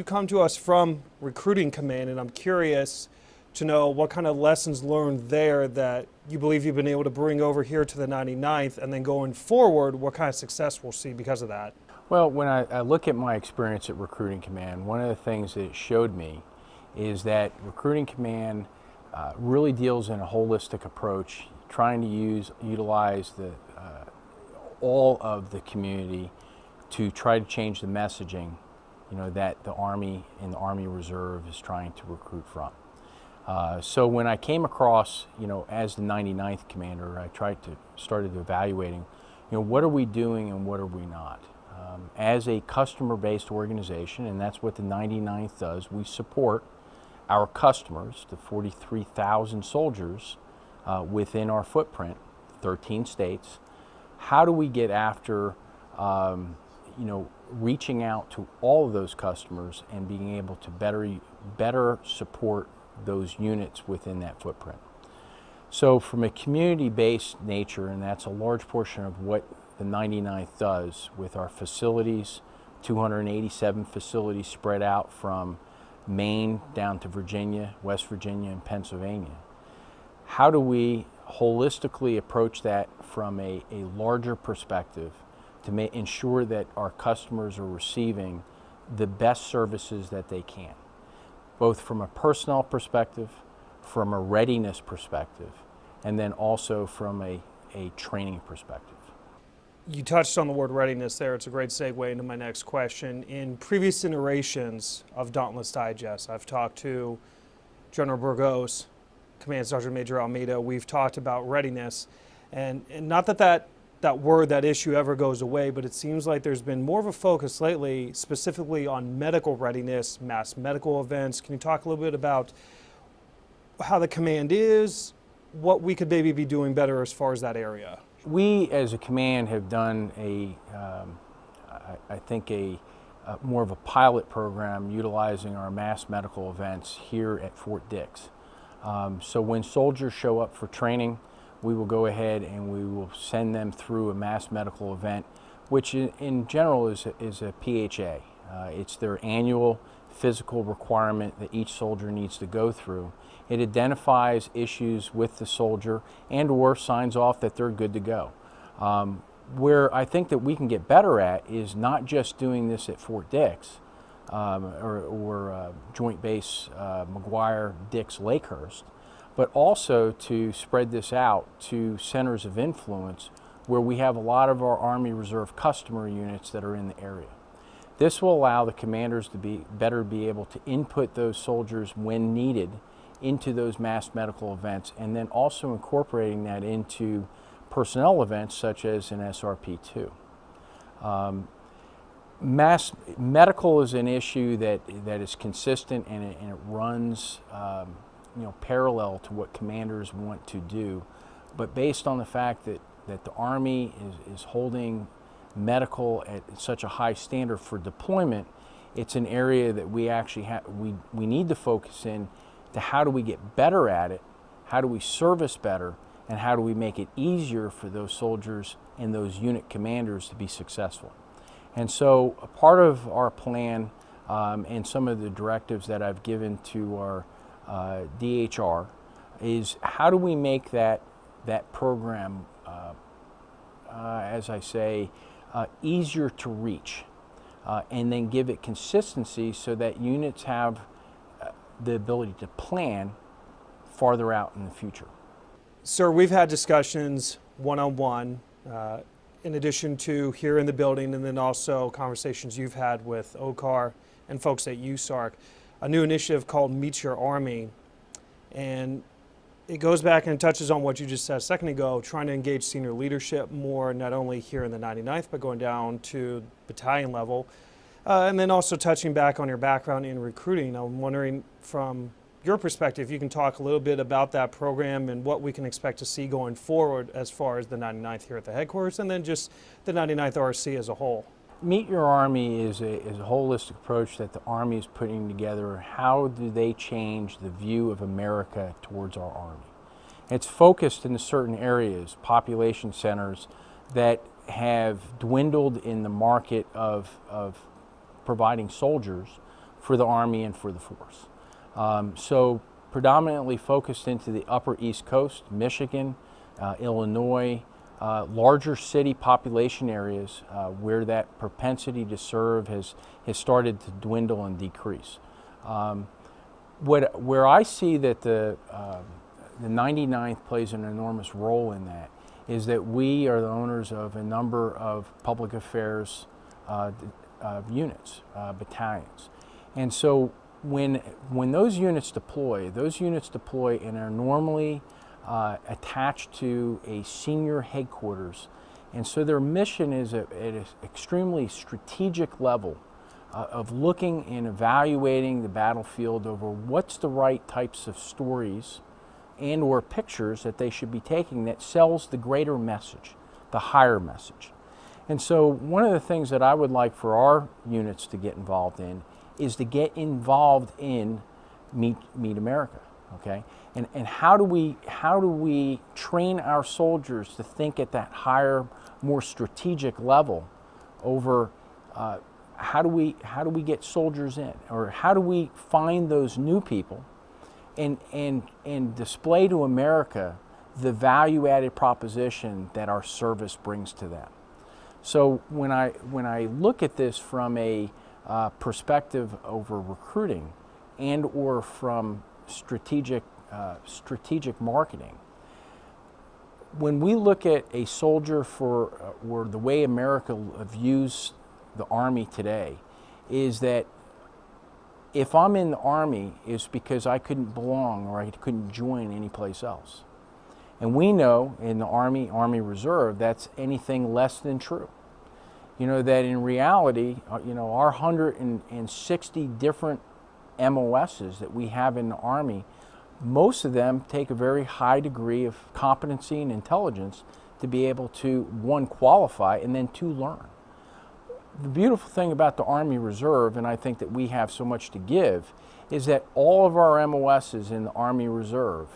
come to us from Recruiting Command, and I'm curious to know what kind of lessons learned there that you believe you've been able to bring over here to the 99th, and then going forward, what kind of success we'll see because of that. Well, when I look at my experience at Recruiting Command, one of the things that it showed me is that Recruiting Command really deals in a holistic approach, trying to utilize all of the community to try to change the messaging, that the Army and the Army Reserve is trying to recruit from. So when I came across, as the 99th commander, I started evaluating, what are we doing and what are we not? As a customer-based organization, and that's what the 99th does, we support our customers, the 43,000 soldiers within our footprint, 13 states. How do we get after, reaching out to all of those customers and being able to better support those units within that footprint? So from a community-based nature, and that's a large portion of what the 99th does with our facilities, 287 facilities spread out from Maine down to Virginia, West Virginia, and Pennsylvania. How do we holistically approach that from a larger perspective to ensure that our customers are receiving the best services that they can, both from a personnel perspective, from a readiness perspective, and then also from a training perspective? You touched on the word readiness there. It's a great segue into my next question. In previous iterations of Dauntless Digest, I've talked to General Burgos, Command Sergeant Major Almeida. We've talked about readiness, and not that word, that issue ever goes away, but it seems like there's been more of a focus lately specifically on medical readiness, mass medical events. Can you talk a little bit about how the command is, what we could maybe be doing better as far as that area? We as a command have done I think more of a pilot program utilizing our mass medical events here at Fort Dix. So when soldiers show up for training, we will go ahead and we will send them through a mass medical event, which in general is a PHA. It's their annual physical requirement that each soldier needs to go through. It identifies issues with the soldier and/or signs off that they're good to go. Where I think that we can get better at is not just doing this at Fort Dix or Joint Base McGuire, Dix, Lakehurst, but also to spread this out to centers of influence where we have a lot of our Army Reserve customer units that are in the area. This will allow the commanders to better be able to input those soldiers when needed into those mass medical events, and then also incorporating that into personnel events such as an SRP-2. Mass medical is an issue that is consistent, and it runs parallel to what commanders want to do, but based on the fact that the Army is holding medical at such a high standard for deployment, it's an area that we actually we need to focus in to how do we get better at it, how do we service better, and how do we make it easier for those soldiers and those unit commanders to be successful. And so a part of our plan and some of the directives that I've given to our DHR is how do we make that program, as I say, easier to reach, and then give it consistency so that units have the ability to plan farther out in the future. Sir, we've had discussions one-on-one, in addition to here in the building, and then also conversations you've had with OCAR and folks at USARC, a new initiative called Meet Your Army. And it goes back and touches on what you just said a second ago, trying to engage senior leadership more, not only here in the 99th, but going down to battalion level. And then also touching back on your background in recruiting. I'm wondering from your perspective, you can talk a little bit about that program and what we can expect to see going forward as far as the 99th here at the headquarters, and then just the 99th RSC as a whole. Meet Your Army is a holistic approach that the Army is putting together. How do they change the view of America towards our Army? It's focused in certain areas, population centers that have dwindled in the market of providing soldiers for the Army and for the force. So predominantly focused into the upper East Coast, Michigan, Illinois, larger city population areas where that propensity to serve has started to dwindle and decrease. Where I see that the 99th plays an enormous role in that is that we are the owners of a number of public affairs units, battalions. And so when those units deploy and are normally attached to a senior headquarters. And so their mission is at an extremely strategic level of looking and evaluating the battlefield over what's the right types of stories and or pictures that they should be taking that sells the greater message, the higher message. And so one of the things that I would like for our units to get involved in is to get involved in Meet America, okay? And how do we train our soldiers to think at that higher, more strategic level over how do we get soldiers in, or how do we find those new people and display to America the value-added proposition that our service brings to them. So when I look at this from a perspective over recruiting and or from strategic marketing, when we look at a soldier or the way America views the Army today, is that if I'm in the Army, it's because I couldn't belong or I couldn't join anyplace else. And we know in the Army Reserve, that's anything less than true. You know, that in reality, you know, our 160 different MOSs that we have in the Army, most of them take a very high degree of competency and intelligence to be able to, one, qualify, and then two, learn. The beautiful thing about the Army Reserve, and I think that we have so much to give, is that all of our MOSs in the Army Reserve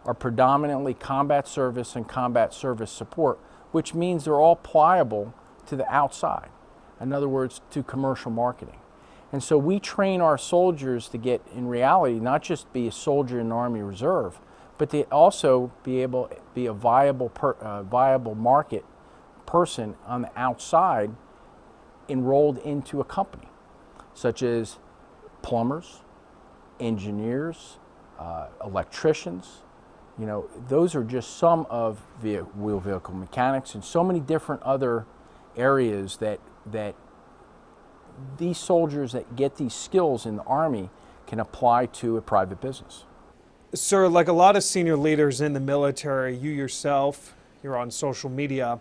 are predominantly combat service and combat service support, which means they're all pliable to the outside. In other words, to commercial marketing. And so we train our soldiers to get, in reality, not just be a soldier in the Army Reserve, but to also be able to be a viable market person on the outside enrolled into a company, such as plumbers, engineers, electricians. You know, those are just some of wheel vehicle mechanics and so many different other areas that these soldiers that get these skills in the Army can apply to a private business. Sir, like a lot of senior leaders in the military, you yourself, you're on social media,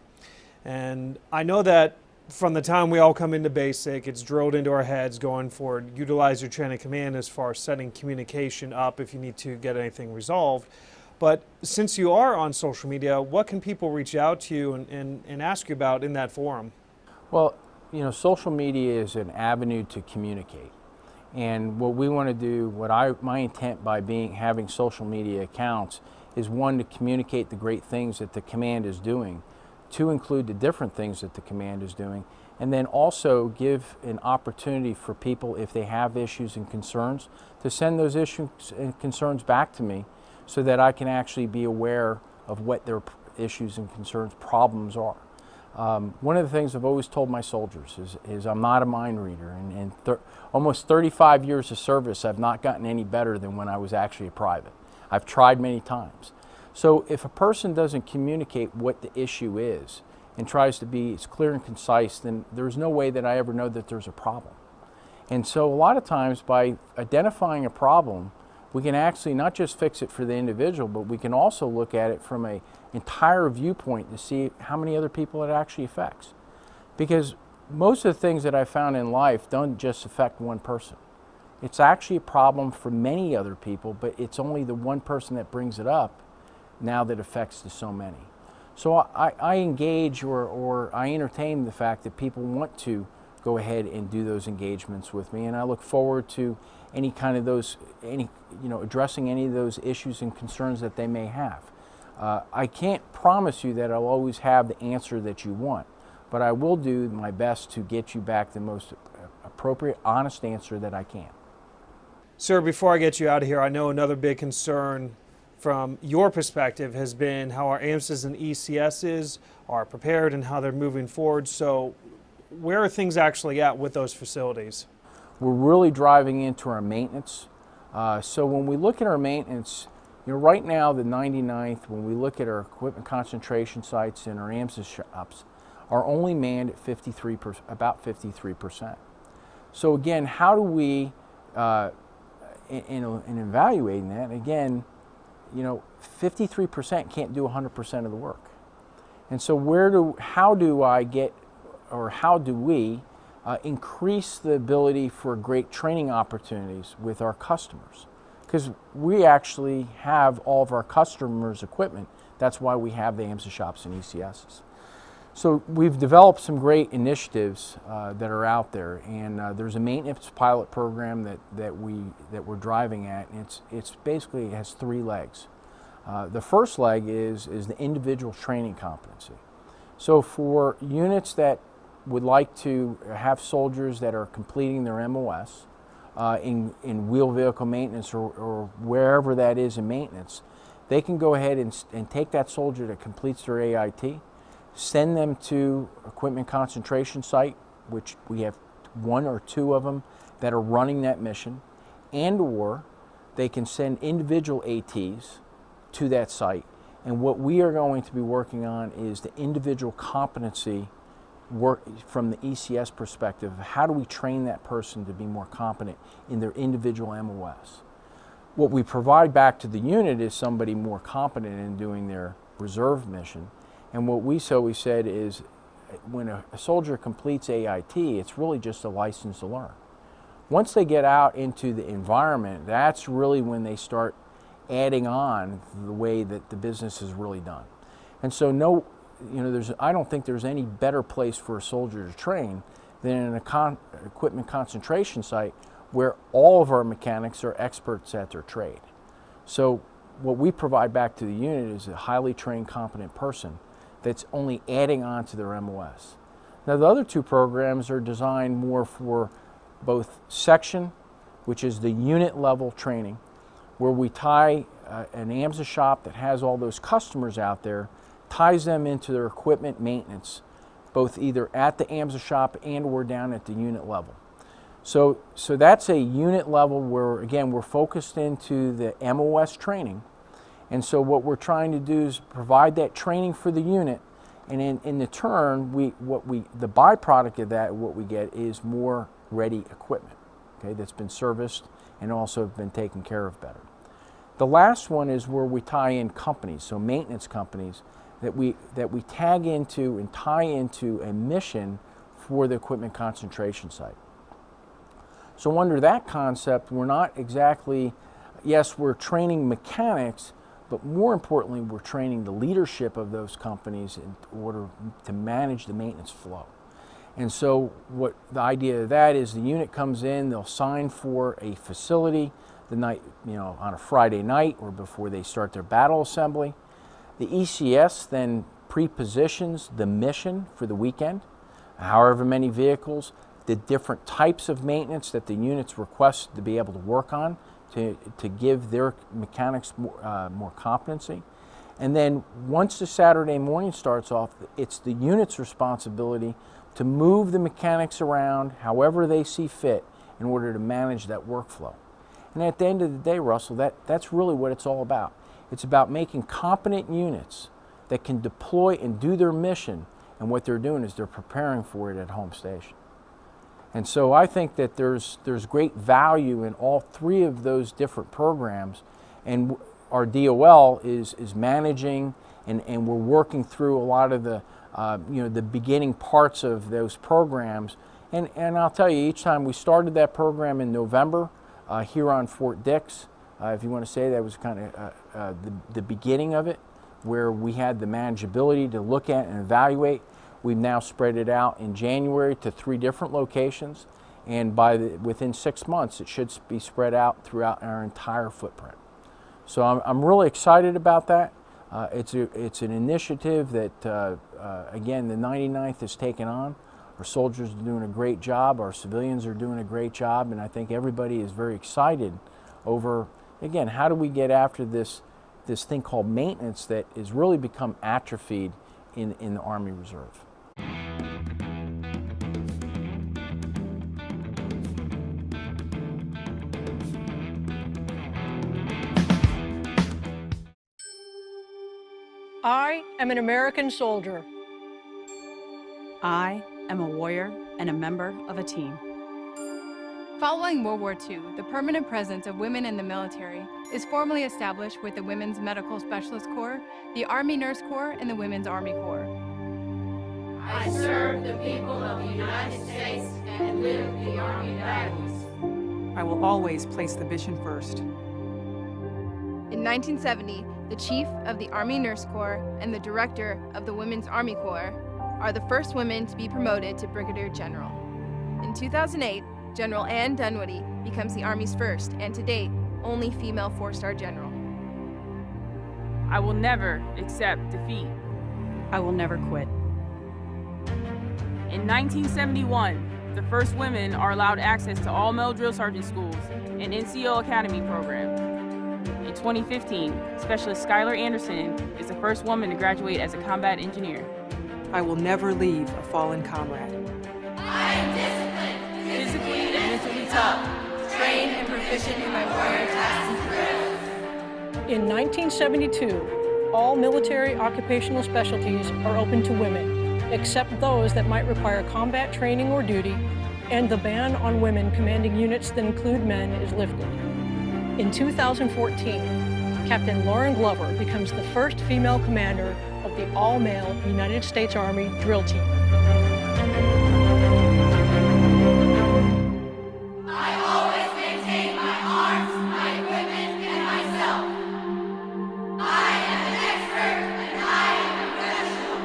and I know that from the time we all come into basic, it's drilled into our heads going forward, utilize your chain of command as far as setting communication up if you need to get anything resolved. But since you are on social media, what can people reach out to you and ask you about in that forum? Well, you know, social media is an avenue to communicate. And what we want to do, my intent by having social media accounts is, one, to communicate the great things that the command is doing, to include the different things that the command is doing, and then also give an opportunity for people, if they have issues and concerns, to send those issues and concerns back to me so that I can actually be aware of what their issues and concerns, problems are. One of the things I've always told my soldiers is I'm not a mind reader, and almost 35 years of service, I've not gotten any better than when I was actually a private. I've tried many times. So if a person doesn't communicate what the issue is and tries to be as clear and concise, then there's no way that I ever know that there's a problem. And so a lot of times, by identifying a problem, we can actually not just fix it for the individual, but we can also look at it from an entire viewpoint to see how many other people it actually affects. Because most of the things that I found in life don't just affect one person. It's actually a problem for many other people, but it's only the one person that brings it up now that affects to so many. So I engage or I entertain the fact that people want to go ahead and do those engagements with me, and I look forward to any kind of those, addressing any of those issues and concerns that they may have. I can't promise you that I'll always have the answer that you want, but I will do my best to get you back the most appropriate, honest answer that I can. Sir, before I get you out of here, I know another big concern from your perspective has been how our AMSs and ECSs are prepared and how they're moving forward. So where are things actually at with those facilities? We're really driving into our maintenance. So when we look at our maintenance, right now the 99th, when we look at our equipment concentration sites and our AMSs shops, are only manned at about 53%. So again, how do we, in evaluating that, again, 53% can't do 100% of the work. And so how do we increase the ability for great training opportunities with our customers? Because we actually have all of our customers' equipment. That's why we have the AMSA shops and ECSs. So we've developed some great initiatives that are out there, and there's a maintenance pilot program that we're driving at, and it's basically, it has 3 legs. The first leg is the individual training competency. So for units that would like to have soldiers that are completing their MOS in wheel vehicle maintenance or wherever that is in maintenance, they can go ahead and take that soldier that completes their AIT, send them to equipment concentration site, which we have 1 or 2 of them that are running that mission, and or they can send individual ATs to that site. And what we are going to be working on is the individual competency work from the ECS perspective. How do we train that person to be more competent in their individual MOS? What we provide back to the unit is somebody more competent in doing their reserve mission. And what we said is when a soldier completes AIT, it's really just a license to learn. Once they get out into the environment, that's really when they start adding on the way that the business is really done. And so I don't think there's any better place for a soldier to train than in an equipment concentration site where all of our mechanics are experts at their trade. So what we provide back to the unit is a highly trained, competent person that's only adding on to their MOS. Now the other 2 programs are designed more for both section, which is the unit level training, where we tie an AMSA shop that has all those customers out there, ties them into their equipment maintenance, both either at the AMSA shop and or down at the unit level. So that's a unit level where, again, we're focused into the MOS training. And so what we're trying to do is provide that training for the unit, and in the turn, the byproduct of that, what we get is more ready equipment, okay, that's been serviced and also been taken care of better. The last one is where we tie in companies, so maintenance companies, that we tag into and tie into a mission for the equipment concentration site. So under that concept, we're not exactly, yes, we're training mechanics, but more importantly, we're training the leadership of those companies in order to manage the maintenance flow. And so what the idea of that is, the unit comes in, they'll sign for a facility the night, on a Friday night or before they start their battle assembly. The ECS then pre-positions the mission for the weekend, however many vehicles, the different types of maintenance that the units request to be able to work on to give their mechanics more competency. And then once the Saturday morning starts off, it's the unit's responsibility to move the mechanics around however they see fit in order to manage that workflow. And at the end of the day, Russell, that's really what it's all about. It's about making competent units that can deploy and do their mission, and what they're doing is they're preparing for it at home station. And so I think that there's great value in all 3 of those different programs, and our DOL is managing and we're working through a lot of the the beginning parts of those programs. And I'll tell you, each time we started that program in November here on Fort Dix, if you want to say that was kind of the beginning of it, where we had the manageability to look at and evaluate. We've now spread it out in January to 3 different locations, and within 6 months it should be spread out throughout our entire footprint. So I'm really excited about that. It's an initiative that, again, the 99th has taken on. Our soldiers are doing a great job, our civilians are doing a great job, and I think everybody is very excited over, again, how do we get after this thing called maintenance that has really become atrophied in the Army Reserve. I am an American soldier. I am a warrior and a member of a team. Following World War II, the permanent presence of women in the military is formally established with the Women's Medical Specialist Corps, the Army Nurse Corps, and the Women's Army Corps. I serve the people of the United States and live the Army values. I will always place the mission first. In 1970, the Chief of the Army Nurse Corps and the Director of the Women's Army Corps are the first women to be promoted to Brigadier General. In 2008, General Ann Dunwoody becomes the Army's first, and to date, only female 4-star general. I will never accept defeat. I will never quit. In 1971, the first women are allowed access to all male drill sergeant schools and NCO Academy program. In 2015, Specialist Skylar Anderson is the first woman to graduate as a combat engineer. I will never leave a fallen comrade. I am disciplined, Physically and mentally tough. trained and proficient in my warrior tasks and drills. In 1972, all military occupational specialties are open to women, except those that might require combat training or duty, and the ban on women commanding units that include men is lifted. In 2014, Captain Lauren Glover becomes the first female commander of the all-male United States Army drill team. I always maintain my arms, my equipment, and myself. I am an expert and I am a professional.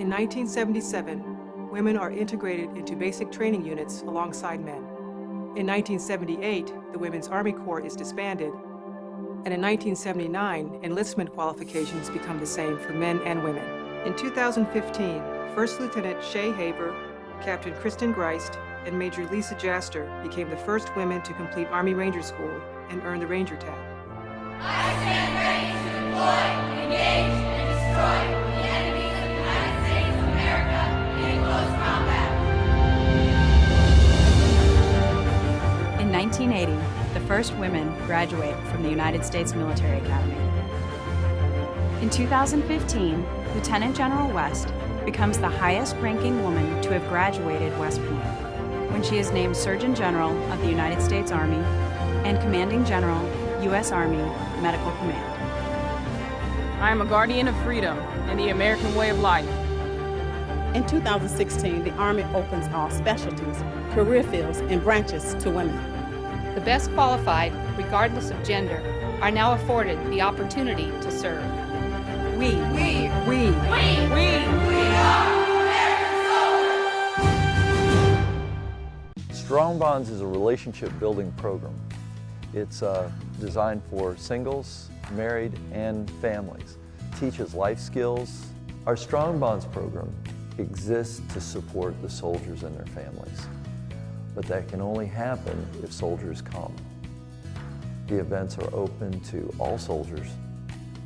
In 1977, women are integrated into basic training units alongside men. In 1978, the Women's Army Corps is disbanded, and in 1979, enlistment qualifications become the same for men and women. In 2015, First Lieutenant Shay Haber, Captain Kristen Greist, and Major Lisa Jaster became the first women to complete Army Ranger School and earn the Ranger tab. I stand ready to deploy, engage, and destroy the enemies of the United States of America in close combat. In 1980, the first women graduate from the United States Military Academy. In 2015, Lieutenant General West becomes the highest-ranking woman to have graduated West Point, when she is named Surgeon General of the United States Army and Commanding General, U.S. Army Medical Command. I am a guardian of freedom and the American way of life. In 2016, the Army opens all specialties, career fields, and branches to women. The best qualified, regardless of gender, are now afforded the opportunity to serve. We are American soldiers! Strong Bonds is a relationship-building program. It's designed for singles, married, and families. It teaches life skills. Our Strong Bonds program exists to support the soldiers and their families. But that can only happen if soldiers come. The events are open to all soldiers,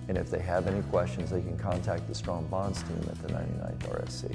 and if they have any questions, they can contact the Strong Bonds team at the 99th RSC.